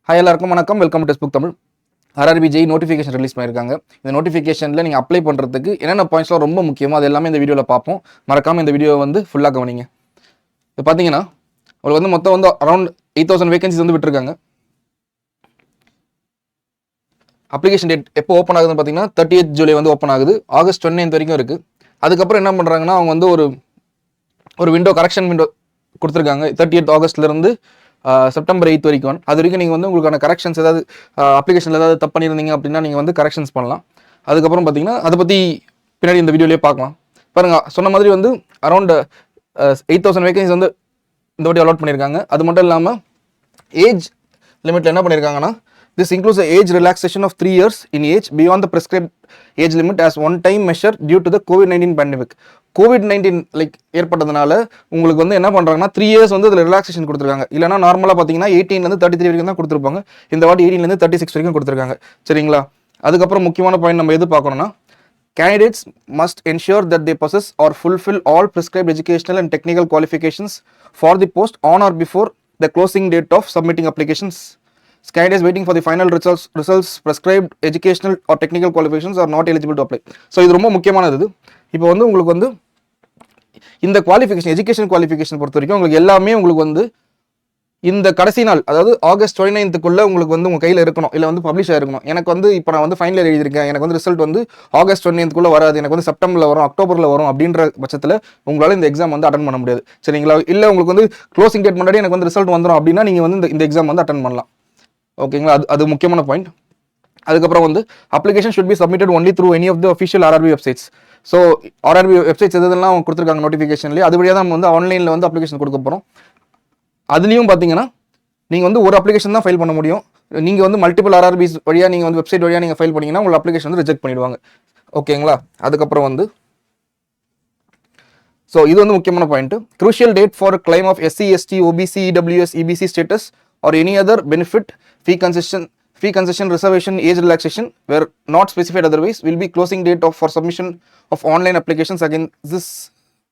Hi எல்லாருக்கும் வணக்கம். Welcome to text book Tamil. RRB Jai notification release பண்ணியிருக்காங்க. இந்த நோட்டிஃபிகேஷனில் நீங்கள் அப்ளை பண்ணுறதுக்கு என்னென்ன பாயிண்ட்ஸ்லாம் ரொம்ப முக்கியமோ அது எல்லாமே இந்த வீடியோவில் பார்ப்போம். மறக்காமல் இந்த வீடியோவை வந்து ஃபுல்லாக கவனிங்க. இப்போ பார்த்தீங்கன்னா உங்களுக்கு வந்து மொத்தம் வந்து அரௌண்ட் 8000 வேகன்சிஸ் வந்து விட்டுருக்காங்க. அப்ளிகேஷன் டேட் எப்போ ஓப்பன் ஆகுதுன்னு பார்த்தீங்கன்னா 30th ஜூலை வந்து ஓப்பன் ஆகுது. ஆகஸ்ட் 29 வரைக்கும் இருக்குது. அதுக்கப்புறம் என்ன பண்ணுறாங்கன்னா அவங்க வந்து ஒரு விண்டோ கரெக்ஷன் விண்டோ கொடுத்துருக்காங்க. 30th ஆகஸ்ட்லேருந்து செப்டம்பர் 8 வரைக்கும். அது வரைக்கும் நீங்கள் வந்து உங்களுக்கான கரெக்ஷன்ஸ் ஏதாவது அப்ளிகேஷனில் ஏதாவது தப்பு பண்ணியிருந்தீங்க அப்படின்னா நீங்கள் வந்து கரெக்ஷன்ஸ் பண்ணலாம். அதுக்கப்புறம் பார்த்தீங்கன்னா அதை பற்றி பின்னாடி இந்த வீடியோலேயே பார்க்கலாம். பாருங்கள், சொன்ன மாதிரி வந்து அரௌண்ட் 8000 வேகன்சிஸ் வந்து இந்த வாட்டி அலாட் பண்ணியிருக்காங்க. அது மட்டும் இல்லாமல் ஏஜ் லிமிட்டில் என்ன பண்ணியிருக்காங்கன்னா, this includes the age relaxation of 3 years in age beyond the prescribed age limit as one time measure due to the COVID-19 pandemic. COVID-19 ஏற்பட்டதுனால உங்களுக்கு வந்து என்ன பண்ணுறாங்கன்னா 3 years வந்து அதில் ரிலாக்ஸேஷன் கொடுத்துருக்காங்க. இல்லைனா நார்மலாக பார்த்தீங்கன்னா 18 33 வரைக்கும் தான் கொடுத்துருப்பாங்க. இந்த வாட்டி 18 36 வரைக்கும் கொடுத்துருக்காங்க. சரிங்களா? அதுக்கப்புறம் முக்கியமான பாயிண்ட் நம்ம எது பார்க்கணும்னா, candidates must ensure that they possess or fulfill all prescribed educational and technical qualifications for the post on or before the closing date of submitting applications. Candidates waiting for the final results prescribed educational or technical qualifications are not eligible to apply. So இது ரொம்ப முக்கியமானது. இப்போ வந்து உங்களுக்கு வந்து இந்த qualification education qualification பொறுத்த வரைக்கும் உங்களுக்கு எல்லாமே உங்களுக்கு வந்து இந்த கடைசி நாள், அதாவது ஆகஸ்ட் 29க்குள்ளே உங்களுக்கு வந்து உங்கள் கையில் இருக்கணும், இல்லை வந்து பப்ளிஷ் ஆகிருக்கணும். எனக்கு வந்து இப்போ நான் வந்து ஃபைனல் எழுதியிருக்கேன், எனக்கு வந்து ரிசல்ட் வந்து ஆகஸ்ட் 29க்குள்ளே வராது, எனக்கு வந்து செப்டம்பரில் வரும், அக்டோபரில் வரும் அப்படின்ற பட்சத்தில் உங்களால் இந்த எக்ஸாம் வந்து அட்டன் பண்ண முடியாது. சரிங்களா? இல்லை உங்களுக்கு வந்து க்ளோசிங் டேட் முன்னாடி எனக்கு வந்து ரிசல்ட் வந்துடும் அப்படின்னா நீங்கள் வந்து இந்த எக்ஸாம் வந்து அட்டன் பண்ணலாம். ஓகேங்களா? அது முக்கியமான பாயிண்ட். அதுக்கப்புறம் வந்து application should be submitted only through any of the official RRB websites. So RRB websites எதெல்லாம் அவங்க கொடுத்துருக்காங்க நோட்டிஃபிகேஷன்லேயே, அது வழியாக தான் நம்ம வந்து ஆன்லைனில் வந்து அப்ளிகேஷன் கொடுக்க போகிறோம். அதுலேயும் பார்த்தீங்கன்னா நீங்கள் வந்து ஒரு அப்ளிகேஷன் தான் ஃபைல் பண்ண முடியும். நீங்கள் வந்து மல்டிபிள் ஆர்ஆர்பிஸ் வழியாக நீங்கள் வந்து வெப்சைட் வழியாக நீங்கள் ஃபைல் பண்ணிங்கன்னா உங்கள் அப்ளிகேஷன் வந்து ரிஜெக்ட் பண்ணிடுவாங்க. ஓகேங்களா? அதுக்கப்புறம் வந்து ஸோ இது வந்து முக்கியமான point. Crucial date for claim of SC, ST, OBC, EWS, EBC status or any other benefit, fee concession, reservation, age relaxation where not specified otherwise will be closing date for submission of online applications against this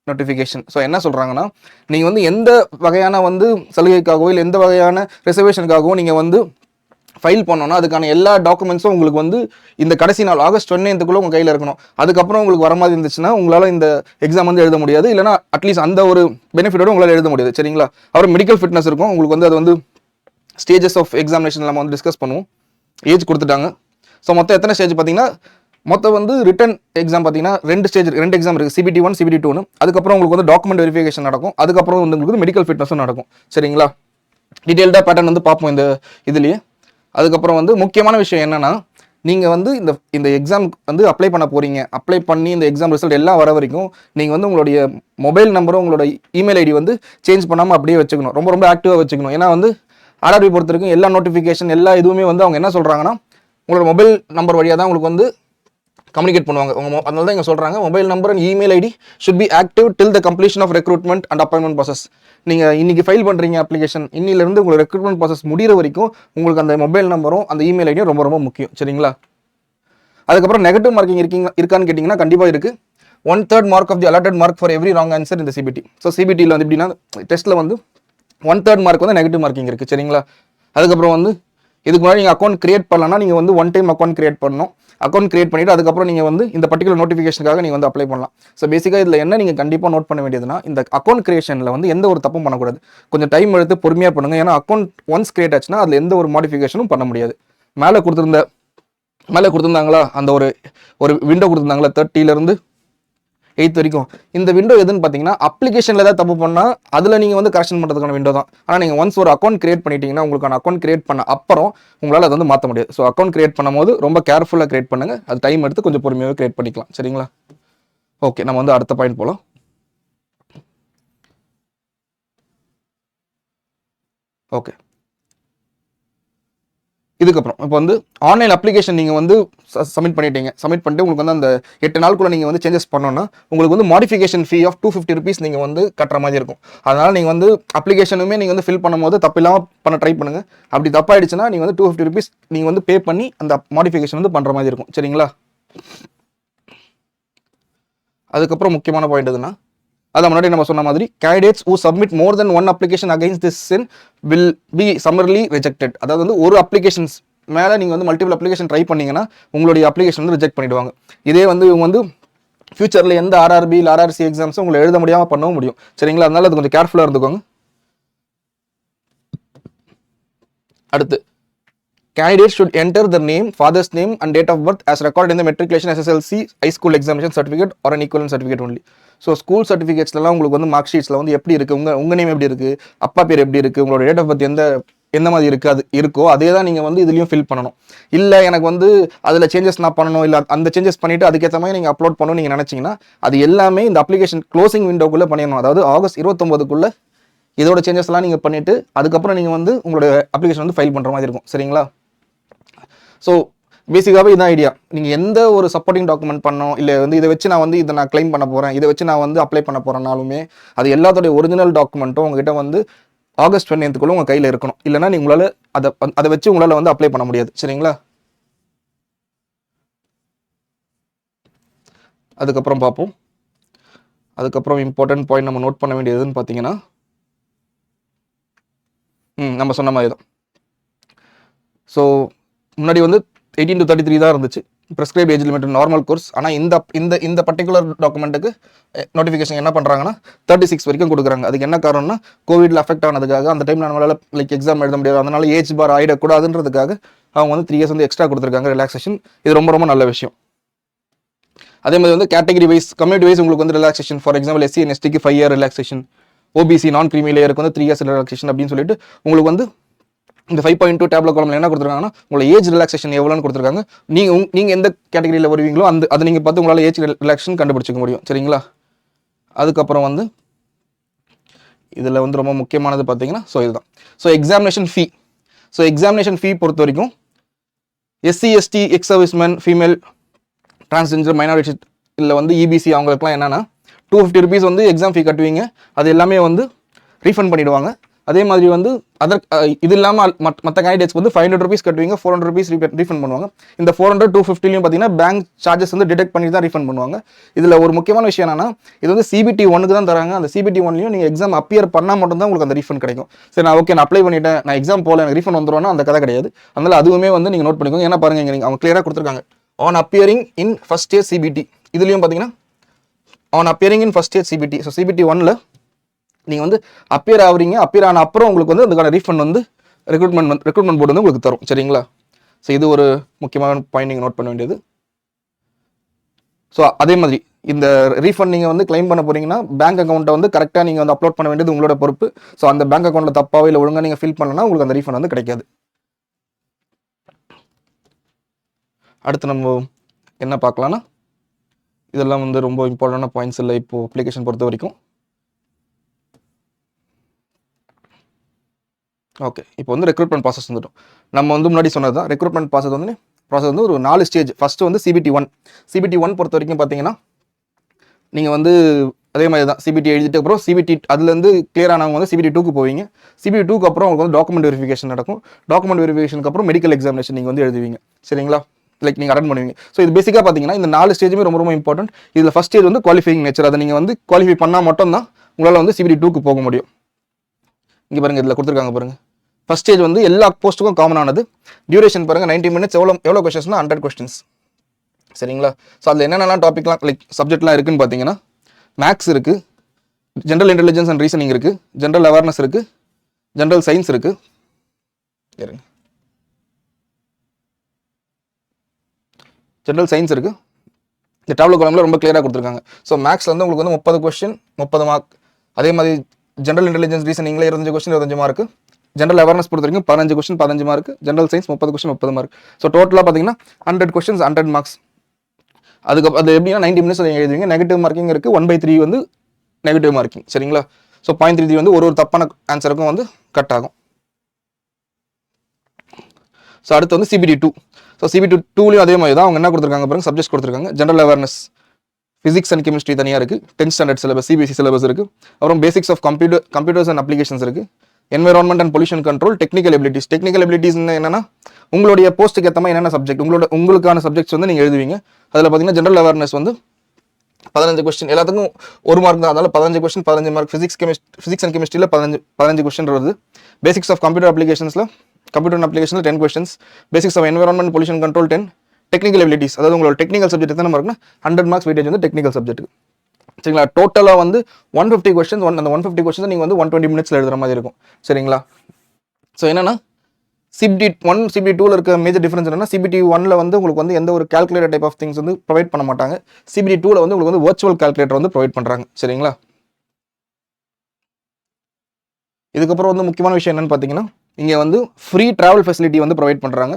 notification. So என்ன சொல்கிறாங்கன்னா, நீங்கள் வந்து எந்த வகையான வந்து சலுகைக்காகவோ இல்லை எந்த வகையான ரிசர்வேஷனுக்காகவோ நீங்கள் வந்து ஃபைல் பண்ணோன்னா அதுக்கான எல்லா டாக்குமெண்ட்ஸும் உங்களுக்கு வந்து இந்த கடைசி நாள் ஆகஸ்ட் 29க்குள்ளே உங்கள் கையில் இருக்கணும். அதுக்கப்புறம் உங்களுக்கு வர மாதிரி இருந்துச்சுன்னா உங்களால் இந்த எக்ஸாம் வந்து எழுத முடியாது, இல்லைனா அட்லீஸ்ட் அந்த ஒரு பெனிஃபிட்டோடு உங்களால் எழுத முடியாது. சரிங்களா? அப்புறம் மெடிக்கல் ஃபிட்னஸ் இருக்கும் உங்களுக்கு வந்து. அது வந்து ஸ்டேஜஸ் ஆஃப் எக்ஸாமினேஷன் நம்ம வந்து டிஸ்கஸ் பண்ணுவோம். ஏஜ் கொடுத்துட்டாங்க. ஸோ மொத்தம் எத்தனை ஸ்டேஜ் பார்த்தீங்கன்னா, மொத்தம் வந்து ரிட்டன் எக்ஸாம் பார்த்தீங்கன்னா 2 எக்ஸாம் இருக்குது, CBT 1 CBT 2. அதுக்கப்புறம் உங்களுக்கு வந்து டாக்குமெண்ட் வெரிஃபிகேஷன் நடக்கும். அதுக்கப்புறம் வந்து உங்களுக்கு மெடிக்கல் ஃபிட்னஸும் நடக்கும். சரிங்களா? டீட்டெயில்டாக பேட்டர்ன் வந்து பார்ப்போம் இந்த இதுலேயே. அதுக்கப்புறம் வந்து முக்கியமான விஷயம் என்னென்னா, நீங்கள் வந்து இந்த எக்ஸாம் வந்து அப்ளை பண்ண போகிறீங்க. அப்ளை பண்ணி இந்த எக்ஸாம் ரிசல்ட் எல்லாம் வர வரைக்கும் நீங்கள் வந்து உங்களுடைய மொபைல் நம்பரும் உங்களோட இமெயில் ஐடி வந்து சேஞ்ச் பண்ணாமல் அப்படியே வச்சுக்கணும். ரொம்ப ரொம்ப ஆக்டிவாக வச்சுக்கணும். ஏன்னா வந்து ஆர்ஆர்பி பொறுத்த வரைக்கும் எல்லா நோட்டிஃபிகேஷன் எல்லா இதுவுமே வந்து அவங்க என்ன சொல்கிறாங்கன்னா, உங்களோட மொபைல் நம்பர் வழியாக தான் உங்களுக்கு வந்து கம்யூனிகேட் பண்ணுவாங்க. அதனால தான் இங்கே சொல்கிறாங்க, mobile number and email ID should be active till the completion of recruitment and appointment process. நீங்கள் இன்றைக்கி ஃபைல் பண்ணுறீங்க அப்ளிகேஷன், இன்னிலிருந்து உங்களுக்கு ரெக்ரூட்மெண்ட் ப்ராசஸ் முடிகிற வரைக்கும் உங்களுக்கு அந்த மொபைல் நம்பரும் அந்த இமெயில் ஐடியும் ரொம்ப ரொம்ப முக்கியம். சரிங்களா? அதுக்கப்புறம் நெகட்டிவ் மார்க்கிங் இருக்கான்னு கேட்டிங்கன்னா கண்டிப்பாக இருக்குது. 1/3 mark of the allotted mark for every wrong answer இந்த CBT. ஸோ CBTயில் வந்து எப்படின்னா டெஸ்ட்டில் வந்து 1/3 மார்க் வந்து நெகட்டிவ் மார்க்கிங் இருக்குது. சரிங்களா? அதுக்கப்புறம் வந்து இதுக்கு முன்னாடி நீங்கள் அக்கௌண்ட் கிரியேட் பண்ணலன்னா நீங்கள் வந்து 1 டைம் அக்கௌண்ட் கிரியேட் பண்ணணும். அக்கௌண்ட் கிரியேட் பண்ணிவிட்டு அதுக்கப்புறம் நீங்கள் வந்து இந்த பர்டிகுலர் நோட்டிஃபிகேஷனுக்காக நீங்கள் வந்து அப்ளை பண்ணலாம். ஸோ பேசிக்காக இதில் என்ன நீங்கள் கண்டிப்பாக நோட் பண்ண வேண்டியதுன்னா, இந்த அக்கௌண்ட் கிரியேஷனில் வந்து எந்த ஒரு தப்பும் பண்ணக்கூடாது. கொஞ்சம் டைம் எடுத்து பொறுமையாக பண்ணுங்கள். ஏன்னா அக்கௌண்ட் ஒன்ஸ் கிரியேட் ஆச்சுன்னா அதில் எந்த ஒரு மாடிஃபிகேஷனும் பண்ண முடியாது. மேலே கொடுத்துருந்தாங்களா அந்த ஒரு விண்டோ கொடுத்துருந்தாங்களா 30லேருந்து 8 வரைக்கும். இந்த விண்டோ எதுன்னு பார்த்தீங்கன்னா, அப்ளிகேஷனில் ஏதாவது தப்பு பண்ணால் அதில் நீங்கள் வந்து கரெக்ஷன் பண்ணுறதுக்கான விண்டோ தான். ஆனால் நீங்கள் ஒன்ஸ் ஒரு அக்கௌண்ட் கிரியேட் பண்ணிட்டீங்கன்னா உங்களுக்கான அக்கௌண்ட் கிரியேட் பண்ண அப்புறம் உங்களால் அதை வந்து மாற்ற முடியாது. ஸோ அக்கௌண்ட் கிரியேட் பண்ணும்போது ரொம்ப கேர்ஃபுல்லாக கிரியேட் பண்ணுங்கள். அது டைம் எடுத்து கொஞ்சம் பொறுமையாக கிரியேட் பண்ணிக்கலாம். சரிங்களா? ஓகே, நம்ம வந்து அடுத்த பாயிண்ட் போகலாம். ஓகே, இதுக்கப்புறம் இப்போ வந்து ஆன்லைன் அப்ளிகேஷன் நீங்கள் வந்து சப்மிட் பண்ணிட்டு உங்களுக்கு வந்து அந்த 8 நாளுக்குள்ளே நீங்கள் வந்து சேஞ்சஸ் பண்ணோன்னா உங்களுக்கு வந்து மாடிஃபிகேஷன் ஃபீ ஆஃப் 250 rupees நீங்கள் வந்து கட்டுற மாதிரி இருக்கும். அதனால் நீங்கள் வந்து அப்ளிகேஷனுமே நீங்கள் வந்து ஃபில் பண்ணும்போது தப்பு இல்லாமல் பண்ண ட்ரை பண்ணுங்கள். அப்படி தப்பாயிடுச்சுன்னா நீங்கள் வந்து 250 rupees நீங்கள் வந்து பே பண்ணி அந்த மாடிஃபிகேஷன் வந்து பண்ணுற மாதிரி இருக்கும். சரிங்களா? அதுக்கப்புறம் முக்கியமான பாயிண்ட் எதுனா, அதான் முன்னாடி நம்ம சொன்ன மாதிரி candidates who submit more than one application against this sin will be summarily rejected. அதாவது வந்து ஒரு அப்ளிகேஷன்ஸ் மேலே நீங்கள் வந்து மல்டிபிள் அப்ளிகேஷன் ட்ரை பண்ணீங்கன்னா உங்களுடைய அப்ளிகேஷன் வந்து ரிஜெக்ட் பண்ணிடுவாங்க. இதே வந்து இவங்க வந்து ஃபியூச்சரில் எந்த ஆர்ஆர்பி இல்லை ஆர்ஆர்சி எக்ஸாம்ஸும் உங்களை எழுத முடியாமல் பண்ணவும் முடியும். சரிங்களா? அதனால அது கொஞ்சம் கேர்ஃபுல்லாக இருந்துக்கோங்க. அடுத்து candidates should enter the name, father's name and date of birth as recorded in the matriculation, SSLC, high school examination certificate or an equivalent certificate only. So school சர்டிஃபிகேட்ஸ்லாம் உங்களுக்கு வந்து மார்க் ஷீட்ஸில் வந்து எப்படி இருக்குது, உங்கள் நேம் எப்படி இருக்குது, அப்பா பேர் எப்படி இருக்குது, உங்களோட டேட் ஆஃப் பர்த் எந்த மாதிரி இருக்குது அது இருக்கோ அதே தான் நீங்கள் வந்து இதுலேயும் ஃபில் பண்ணணும். இல்லை எனக்கு வந்து அதில் சேஞ்சஸ் நான் பண்ணணும், இல்லை அந்த சேஞ்சஸ் பண்ணிவிட்டு அதுக்கேற்ற மாதிரி நீங்கள் அப்லோட் பண்ணணும் நீங்கள் நினச்சிங்கன்னா அது எல்லாமே இந்த அப்ளிகேஷன் க்ளோசிங் விண்டோக்குள்ளே பண்ணிடணும். அதாவது ஆகஸ்ட் 29க்குள்ளே இதோட சேஞ்சஸ்லாம் நீங்கள் பண்ணிவிட்டு அதுக்கப்புறம் நீங்கள் வந்து உங்களோட அப்ளிகேஷன் வந்து ஃபைல் பண்ணுற மாதிரி இருக்கும். சரிங்களா? ஸோ பேசிக்காகவே இதான் ஐடியா. நீங்கள் எந்த ஒரு சப்போர்ட்டிங் டாக்குமெண்ட் பண்ணோம், இல்லை வந்து இதை வச்சு நான் வந்து இதை நான் கிளைம் பண்ண போகிறேன், இதை வச்சு நான் வந்து அப்ளை பண்ண போகிறேன்னாலுமே அது எல்லாத்தோடைய ஒரிஜினல் டாக்குமெண்ட்டும் உங்ககிட்ட வந்து ஆகஸ்ட் 29க்குள்ள உங்கள் கையில் இருக்கணும். இல்லைனா உங்களால் அதை வச்சு உங்களால் வந்து அப்ளை பண்ண முடியாது. சரிங்களா? அதுக்கப்புறம் பார்ப்போம். அதுக்கப்புறம் இம்பார்ட்டன்ட் பாயிண்ட் நம்ம நோட் பண்ண வேண்டியதுன்னு பார்த்தீங்கன்னா நம்ம சொன்ன மாதிரி தான். ஸோ முன்னாடி வந்து 18 to 33 தான் இருந்துச்சு prescribe age limit normal course. ஆனால் இந்த பர்டிகுலர் டாக்குமெண்ட்டுக்கு நோட்டிஃபிகேஷன் என்ன பண்ணுறாங்கன்னா 36 வரைக்கும் கொடுக்குறாங்க. அதுக்கு என்ன காரணம்னா கோவிட்ல அஃபெக்ட் ஆனதுக்காக அந்த டைம் நம்மளால் லைக் எக்ஸாம் எழுத முடியாது, அதனால ஏஜ் பார் ஆகிடக்கூடாதுன்றதுக்காக அவங்க வந்து 3 இயர்ஸ் வந்து எக்ஸ்ட்ரா கொடுத்துருக்காங்க ரிலாக்ஸேஷன். இது ரொம்ப ரொம்ப நல்ல விஷயம். அதே மாதிரி வந்து கேட்டகரி வைஸ் கம்யூனிட்டி வைஸ் உங்களுக்கு வந்து relaxation, for example SC and STக்கு 5 year relaxation, OBC நான் கிரீமி லேயருக்கு வந்து 3 இயர்ஸ் ரிலாக்ஸேஷன் அப்படின்னு சொல்லிட்டு உங்களுக்கு வந்து இந்த 5.2 டேப்லெட் காலம்ல என்ன கொடுத்துருக்காங்கன்னா உங்களை ஏஜ் ரிலாக்ஸேஷன் எவ்வளோன்னு கொடுத்துருக்காங்க. நீங்கள் எந்த கேட்டகரியில் வருவீங்களோ அதை நீங்கள் பார்த்து உங்களால் ஏஜ் ரிலாக்ஸேஷன் கண்டுபிடிச்சிக்க முடியும். சரிங்களா? அதுக்கப்புறம் வந்து இதில் வந்து ரொம்ப முக்கியமானது பார்த்தீங்கன்னா இதுதான். எக்ஸாமினேஷன் ஃபீ பொறுத்த வரைக்கும் SC ST X serviceman, female, transgender, minority இல்லை வந்து EBC அவங்களுக்குலாம் என்னன்னா 250 rupees வந்து எக்ஸாம் ஃபீ கட்டுவீங்க, அது எல்லாமே வந்து ரீஃபண்ட் பண்ணிடுவாங்க. அதே மாதிரி வந்து இது இல்லாமல் மற்ற கேண்டிடேட்ஸ் வந்து 500 rupees கட்டுவீங்க, 400 rupees ரீஃபண்ட் பண்ணுவாங்க. இந்த 400, 250லையும் பார்த்தீங்கன்னா பேங்க் சார்ஜஸ் வந்து டிடெக்ட் பண்ணி தான் ரீஃபண்ட் பண்ணுவாங்க. இதில் ஒரு முக்கியமான விஷயம் என்னன்னா இது வந்து CBT 1க்கு தான் தராங்க. அந்த CBT 1லையும் நீங்கள் எக்ஸாம் அப்பியர் பண்ணால் மட்டும்தான் உங்களுக்கு அந்த ரீஃபண்ட் கிடைக்கும். சரி, நான் ஓகே நான் அப்ளை பண்ணிட்டேன், நான் எக்ஸாம் போல எனக்கு ரீஃபண்ட் வந்துடும்னா அந்த கதை கிடையாது. அதனால அதுவுமே வந்து நீங்கள் நோட் பண்ணிக்கோங்க. ஏன்னா பாருங்க இங்கே அவங்க கிளியராக கொடுத்துருக்காங்க on appearing in first year CBT. இதுலேயும் பார்த்தீங்கன்னா on appearing in first year CBT. So CBT 1ல் நீங்கள் வந்து அப்பியர் ஆகுறீங்க, அப்பியர் ஆன அப்புறம் உங்களுக்கு வந்து அதுக்கான ரீஃபண்ட் வந்து ரெக்ரூட்மெண்ட் போர்டு வந்து உங்களுக்கு தரும். சரிங்களா? ஸோ இது ஒரு முக்கியமான பாயிண்ட் நீங்கள் நோட் பண்ண வேண்டியது. ஸோ அதே மாதிரி இந்த ரீஃபண்ட் நீங்கள் வந்து கிளைம் பண்ண போறீங்கன்னா பேங்க் அக்கௌண்ட்டை வந்து கரெக்டாக நீங்கள் வந்து அப்லோட் பண்ண வேண்டியது உங்களோட பொறுப்பு. ஸோ அந்த பேங்க் அக்கௌண்ட்டில் தப்பாவோ இல்லை ஒழுங்காக நீங்கள் ஃபில் பண்ணலன்னா உங்களுக்கு அந்த ரீஃபண்ட் வந்து கிடைக்காது. அடுத்து நம்ம என்ன பார்க்கலாம்னா இதெல்லாம் வந்து ரொம்ப இம்பார்ட்டண்டான பாயிண்ட்ஸ் இல்லை இப்போ அப்ளிகேஷன் பொறுத்த வரைக்கும். ஓகே, இப்போ வந்து ரெக்ரூட்மெண்ட் ப்ராசஸ் வந்துட்டோம். நம்ம வந்து முன்னாடி சொன்னது தான் ரெக்ரூட்மெண்ட் ப்ராசஸ் வந்து ஒரு 4 ஸ்டேஜ். ஃபர்ஸ்ட் வந்து CBT 1 பொறுத்த வரைக்கும் பார்த்தீங்கன்னா நீங்கள் வந்து அதே மாதிரி தான் CBT எழுதிட்டு அப்புறம் CBT அதுலேருந்து கிளியர் ஆனவங்க வந்து CBT 2க்கு போவீங்க. CBT 2க்கு அப்புறம் உங்களுக்கு வந்து டாக்குமெண்ட் வெரிஃபிகேஷன் நடக்கும். டாக்குமெண்ட் வெரிஃபிகேஷனுக்கு அப்புறம் மெடிக்கல் எக்ஸாமினேஷன் நீங்கள் வந்து எழுதுவீங்க. சரிங்களா? லைக் நீங்கள் அட்டன் பண்ணுவீங்க. ஸோ இது பேசிக்காக பார்த்தீங்கன்னா இந்த 4 ஸ்டேஜுமே ரொம்ப ரொம்ப இம்பார்ட்டன்ட். இதில் ஃபர்ஸ்ட் ஸ்டேஜ் வந்து குவாலிஃபைங் நேச்சர். அதை நீங்கள் வந்து குவாலிஃபை பண்ணால் மட்டும்தான் உங்களால் வந்து CBT 2க்கு போக முடியும். இங்கே பாருங்கள், இதில் கொடுத்துருக்காங்க பாருங்கள். ஃபர்ஸ்ட் ஸ்டேஜ் வந்து எல்லா போஸ்ட்டுக்கும் காமனானது. டியூரேஷன் பாருங்கள் 90 minutes. எவ்வளோ கொஸ்டின்ஸ்னா 100 questions. சரிங்களா? ஸோ அதில் என்னென்னலாம் டாபிக்லாம் லைக் சப்ஜெக்ட்லாம் இருக்குன்னு பார்த்தீங்கன்னா மேக்ஸ் இருக்குது, ஜென்ரல் இன்டெலிஜென்ஸ் அண்ட் ரீசனிங் இருக்குது, ஜென்ரல் அவேர்னஸ் இருக்குது, ஜென்ரல் சயின்ஸ் இருக்குது. ஜென்ரல் சயின்ஸ் இருக்குது. இந்த டேப்லெட் காலம்ல ரொம்ப கிளியராக கொடுத்துருக்காங்க. ஸோ மேக்ஸில் வந்து உங்களுக்கு வந்து 30 question 30 mark. அதே மாதிரி ஜென்ரல் இன்டெலிஜென்ஸ் ரீசனிங்கில் 25 question 25 mark. ஜென்ரல் அவேர்னஸ் பொறுத்த வரைக்கும் 15 question 15 mark. General science 30 question 30 mark. So டோட்டலாக பார்த்தீங்கன்னா 100 questions 100 marks. அதுக்கு அது எப்படின்னா 90 minutes எழுதுவீங்க. நெகட்டிவ் மார்க்கிங் இருக்குது. 1/3 வந்து நெகட்டிவ் மார்க்கிங். சரிங்களா? ஸோ 0.33 வந்து ஒரு தப்பான ஆன்சருக்கும் வந்து கட் ஆகும். ஸோ அடுத்து வந்து CBT 2. ஸோ CBT 2லையும் அதே மாதிரி தான் அவங்க என்ன கொடுத்துருக்காங்க பாருங்க, சப்ஜெக்ட்ஸ் கொடுத்துருக்காங்க. General awareness, physics and chemistry தனியாக இருக்குது. 10th standard syllabus CBSE syllabus இருக்குது. அப்புறம் basics of computers and applications இருக்குது. Environment and pollution control, technical abilities என்னன்னா உங்களுடைய போஸ்ட்டுக்கு ஏற்ற மாதிரி என்னென்ன சப்ஜெக்ட் உங்களுக்கான சப்ஜெக்ட்ஸ் வந்து நீங்கள் எழுதுவீங்க. அதில் பார்த்தீங்கன்னா ஜென்ரல் அவேர்னஸ் வந்து 15 கொஸ்டின் எல்லாத்துக்கும் 1 மார்க் தான். அதனால 15 கொஸ்டின் 15 மார்க். ஃபிசிக்ஸ் அண்ட் கெமிஸ்ட்ரியில் 15 கொஸ்டின் வருது. பேசிக்ஸ் ஆஃப் கம்ப்யூட்டர் அப்ளிகேஷன்ஸில் 10 questions. Basics of environment pollution control 10. Technical abilities, அதாவது உங்களோட டெக்னிக்கல் சப்ஜெக்ட் எத்தனை மார்க்னா 100 மார்க்ஸ் வெயிட்டேஜ் வந்து டெக்னிக்கல் சப்ஜெக்ட். சரிங்களா? டோட்டலாக வந்து 150 கொஸ்டின்ஸ். அந்த 150 கொஸ்டின்ஸ் நீங்கள் வந்து 120 மினிட்ஸில் எழுதுற மாதிரி இருக்கும். சரிங்களா? ஸோ என்னன்னா CBT 1 CBT 2ல இருக்க மேஜர் டிஃபரன்ஸ் என்னன்னா, CBT 1ல வந்து உங்களுக்கு வந்து எந்த ஒரு கால்குலேட்டர் டைப் ஆஃப் திங்ஸ் வந்து ப்ரொவைட் பண்ண மாட்டாங்க. CBT 2ல வந்து உங்களுக்கு வந்து வர்ச்சுவல் கால்குலேட்டர் வந்து ப்ரொவைட் பண்ணுறாங்க. சரிங்களா? இதுக்கப்புறம் வந்து முக்கியமான விஷயம் என்னன்னு பார்த்தீங்கன்னா, இங்கே வந்து ஃப்ரீ ட்ராவல் ஃபெசிலிட்டி வந்து ப்ரொவைட் பண்ணுறாங்க.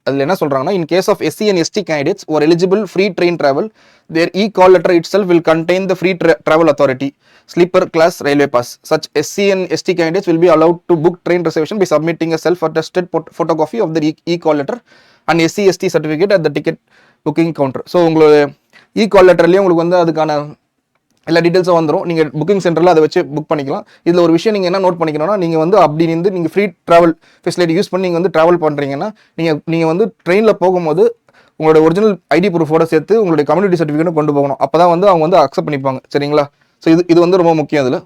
அதில் என்ன சொல்கிறாங்கன்னா, in case of SC and ST candidates who are eligible free train travel, their e-call letter itself will contain the free travel authority sleeper class railway pass. Such SC and ST candidates will be allowed to book train reservation by submitting a self-attested photocopy of their e-call letter and SC ST certificate at the ticket booking counter. So உங்களோட e-call letterலேயே உங்களுக்கு வந்து அதுக்கான எல்லா டீட்டெயில்ஸும் வந்துடும். நீங்கள் booking சென்டரில் அதை வச்சு புக் பண்ணிக்கலாம். இதில் ஒரு விஷயம் நீங்கள் என்ன நோட் பண்ணிக்கணும்னா, நீங்கள் வந்து அப்படி இருந்து நீங்கள் ஃப்ரீ ட்ராவல் ஃபெசிலிட்டி யூஸ் பண்ணி நீங்கள் வந்து ட்ராவல் பண்ணுறீங்கன்னா, நீங்கள் வந்து ட்ரெயினில் போகும்போது உங்களோட ஒரிஜினல் ஐடி ப்ரூஃபோட சேர்த்து உங்களுடைய கம்யூனிட்டி சர்டிஃபிகேட்டும் கொண்டு போகணும். அப்போ தான் வந்து அவங்க வந்து அக்செப்ட் பண்ணிப்பாங்க. சரிங்களா? ஸோ இது வந்து ரொம்ப முக்கியம் அதில்.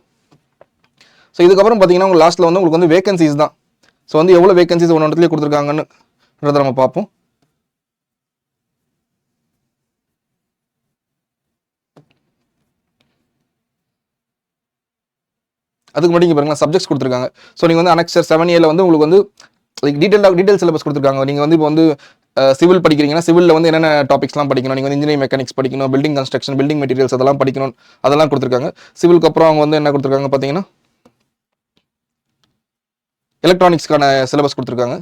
ஸோ இதுக்கப்புறம் பார்த்தீங்கன்னா உங்கள் லாஸ்ட்டில் வந்து உங்களுக்கு வந்து வேகன்சிஸ் தான். ஸோ வந்து எவ்வளோ வேகன்சிஸ் ஒன்று இடத்துலேயே கொடுத்துருக்காங்கன்னு நம்ம பார்ப்போம். அதுக்கு முன்னாடி இங்கே பாருங்கள் சப்ஜெக்ட்ஸ் கொடுத்துருக்காங்க. ஸோ நீங்கள் வந்து அனெக்சர் 7A வந்து உங்களுக்கு வந்து டீட்டெயில் சிலபஸ் கொடுத்துருக்காங்க. நீங்கள் வந்து இப்போ வந்து சிவில் படிக்கிறீங்கன்னா சிவிலில் வந்து என்னென்ன டாபிக்ஸ்லாம் படிக்கணும், நீங்கள் வந்து இன்ஜினியரிங் மெக்கானிக்ஸ் படிக்கணும், பில்டிங் கன்ஸ்ட்ரக்ஷன், பில்டிங் மெட்டீரியல்ஸ் அதெல்லாம் படிக்கணும், அதெல்லாம் கொடுத்துருக்காங்க. சிவிலுக்கு அப்புறம் அவங்க வந்து என்ன கொடுத்துருக்காங்க பார்த்தீங்கன்னா, எலக்ட்ரானிக்ஸ்க்கான சிலபஸ் கொடுத்துருக்காங்க.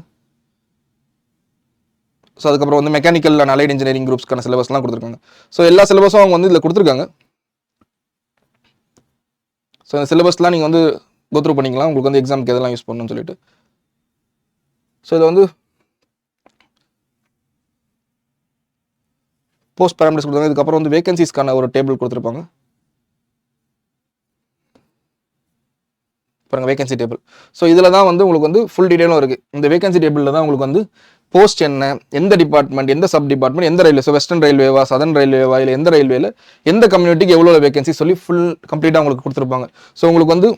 ஸோ அதுக்கப்புறம் வந்து மெக்கானிக்கல் அண்ட் அலைட் இன்ஜினியரிங் குரூப்ஸ்க்கான சிலபஸ்லாம் கொடுத்துருக்காங்க. ஸோ எல்லா சிலபஸும் அவங்க வந்து இதில் கொடுத்துருக்காங்க. ஸோ இந்த சிலபஸ்லாம் நீங்கள் வந்து கோத்ரூ பண்ணிக்கலாம், உங்களுக்கு வந்து எக்ஸாமுக்கு எதெல்லாம் யூஸ் பண்ணணும்னு சொல்லிட்டு. ஸோ இதை வந்து போஸ்ட் பேராமீட்டர்ஸ் கொடுத்தாங்க. இதுக்கப்புறம் வந்து வேகன்சிஸ்க்கான ஒரு டேபிள் கொடுத்துருப்பாங்க. பாருங்க வேகன்சி டேபிள். ஸோ இதில் தான் வந்து உங்களுக்கு வந்து ஃபுல் டீட்டெயிலும் இருக்குது. இந்த வேகன்சி டேபிளில் தான் உங்களுக்கு வந்து போஸ்ட் என்ன, எந்த டிபார்ட்மெண்ட், எந்த சப் டிபார்ட்மெண்ட், எந்த ரயில்வே, ஸோ வெஸ்டர்ன் ரயில்வேவா, சதர்ன் ரயில்வேவா, இல்லை எந்த ரயில்வேல எந்த கம்யூனிட்டிக்கு எவ்வளோ வேகன்சி சொல்லி ஃபுல் கம்ப்ளீட்டாக உங்களுக்கு கொடுத்துருப்பாங்க. ஸோ உங்களுக்கு வந்து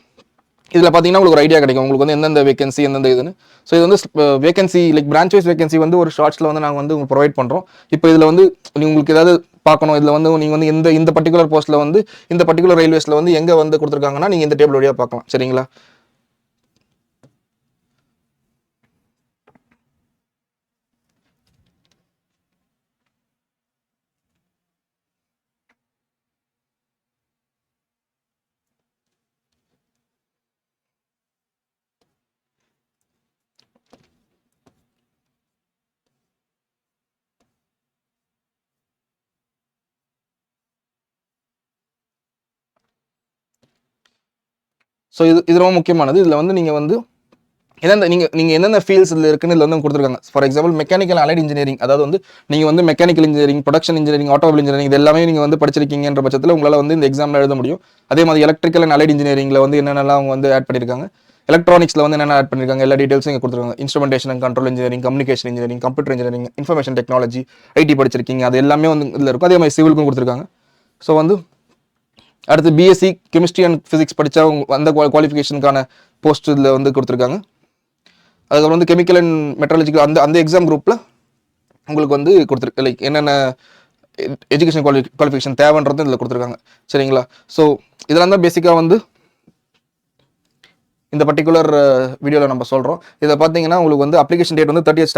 இதில் பார்த்தீங்கன்னா உங்களுக்கு ஒரு ஐடியா கிடைக்கும், உங்களுக்கு வந்து எந்தெந்த வேகன்சி எந்தெந்த இதுன்னு. ஸோ இது வந்து vacancy like branch wise vacancy வந்து ஒரு ஷார்ட்ஸில் வந்து நாங்கள் வந்து உங்களுக்கு ப்ரொவைட் பண்ணுறோம். இப்போ இதில் வந்து உங்களுக்கு ஏதாவது பார்க்கணும், இதில் வந்து நீங்கள் வந்து இந்த பர்டிகுலர் போஸ்ட்டில் வந்து இந்த பர்டிகுலர் ரயில்வேஸில் வந்து எங்கே வந்து கொடுத்துருக்காங்கன்னா நீங்கள் இந்த டேபிள் வழியாக பார்க்கலாம். சரிங்களா? ஸோ இது ரொம்ப முக்கியமானது. இதில் வந்து நீங்கள் வந்து நீங்கள் எந்தெந்த ஃபீல்ட்ஸில் இருக்குன்னு இதில் வந்து கொடுத்துருக்காங்க. For example mechanical allied engineering, அதாவது வந்து நீங்கள் வந்து mechanical engineering, production engineering, automobile engineering இது எல்லாமே நீங்கள் வந்து படிச்சிருக்கீங்கன்ற பட்சத்தில் உங்களால் வந்து இந்த எக்ஸாமில் எழுத முடியும். அதே மாதிரி எலக்ட்ரிக்கல் அண்ட் அலைட் இன்ஜினியரிங்கில் வந்து என்னென்னலாம் அவங்க வந்து ஆட் பண்ணியிருக்காங்க, எலக்ட்ரானிக்ஸில் வந்து என்னென்ன ஆட் பண்ணியிருக்காங்க, எல்லா டீட்டெயில்ஸும் இங்கே கொடுத்துருக்காங்க. Instrumentation and control engineering, communication engineering, computer engineering, information technology, IT படிச்சிருக்கீங்க, அது எல்லாமே வந்து இதில் இருக்கும். அதே மாதிரி சிவிலுக்கும் கொடுத்துருக்காங்க. ஸோ வந்து அடுத்து பிஎஸ்சி கெமிஸ்ட்ரி அண்ட் ஃபிசிக்ஸ் படித்தா அந்த குவாலிஃபிகேஷனுக்கான போஸ்ட் இதில் வந்து கொடுத்துருக்காங்க. அதுக்கப்புறம் வந்து கெமிக்கல் அண்ட் மெட்ராலஜிக்கல் அந்த எக்ஸாம் குரூப்பில் உங்களுக்கு வந்து கொடுத்துருக்கு லைக் என்னென்ன எஜுகேஷன் குவாலிஃபிகேஷன் தேவைன்றது இதில் கொடுத்துருக்காங்க. சரிங்களா? ஸோ இதெல்லாம் தான் பேசிக்காக வந்து இந்த பர்டிகுலர் வீடியோவில் நம்ம சொல்கிறோம். இதை பார்த்தீங்கன்னா உங்களுக்கு வந்து அப்ளிகேஷன் டேட் வந்து 30th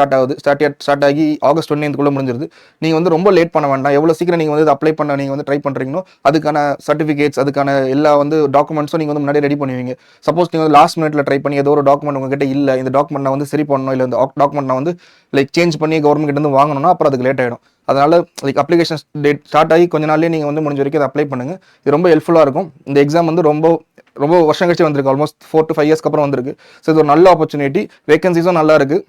ஸ்டார்ட் ஆகி ஆகஸ்ட் 29th முடிஞ்சிருது. நீங்கள் வந்து ரொம்ப லேட் பண்ண வேண்டாம். எவ்வளோ சீக்கிரம் நீங்கள் வந்து அப்ளை பண்ண நீங்கள் வந்து ட்ரை பண்ணுறீங்களோ அதுக்கான சர்டிஃபிகேட்ஸ், அதுக்கான எல்லா வந்து டாக்குமெண்ட்ஸும் நீங்கள் வந்து முன்னாடி ரெடி பண்ணுவீங்க. சப்போஸ் நீங்கள் வந்து லாஸ்ட் மினிட்ல ட்ரை பண்ணி ஏதோ ஒரு டாக்குமெண்ட் உங்ககிட்ட இல்லை, இந்த டாக்குமெண்ட் நான் வந்து சரி பண்ணணும், இல்லை இந்த டாக்குமெண்ட் நான் வந்து லைக் சேஞ்ச் பண்ணி கவர்மெண்ட் கிட்ட வந்து வாங்கணும்னா அப்புறம் அதுக்கு லேட் ஆகிடும். அதனால் லைக் அப்ளிகேஷன் டேட் ஸ்டார்ட் ஆகி கொஞ்ச நாள்லேயே நீங்கள் வந்து முடிஞ்ச வரைக்கும் அதை அப்ளை பண்ணுங்கள். இது ரொம்ப ஹெல்ப்ஃபுல்லாக இருக்கும். இந்த எக்ஸாம் வந்து ரொம்ப வருஷம் கழிச்சு வந்திருக்கு, ஆல்மோஸ்ட் 4 to 5 இயர்ஸ்க்கு அப்புறம் வந்திருக்கு. ஸோ இது ஒரு நல்ல ஆப்பர்ச்சுனிட்டி. வேகன்சிஸும் நல்லா இருக்குது,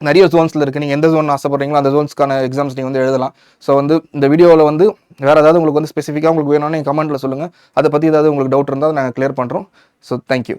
நிறைய ஜோன்ஸில் இருக்குது. நீங்கள் எந்த ஜோன் ஆசைப்படுறீங்களோ அந்த ஜோன்ஸ்க்கான எக்ஸாம்ஸ் நீங்கள் வந்து எழுதலாம். ஸோ வந்து இந்த வீடியோவில் வந்து வேறு ஏதாவது உங்களுக்கு வந்து ஸ்பெசிஃபிக்காக உங்களுக்கு வேணும்னு நீங்கள் கமெண்ட்டில் சொல்லுங்கள். அதை பற்றி ஏதாவது உங்களுக்கு டவுட் இருந்தால் நாங்கள் கிளியர் பண்ணுறோம். So thank you.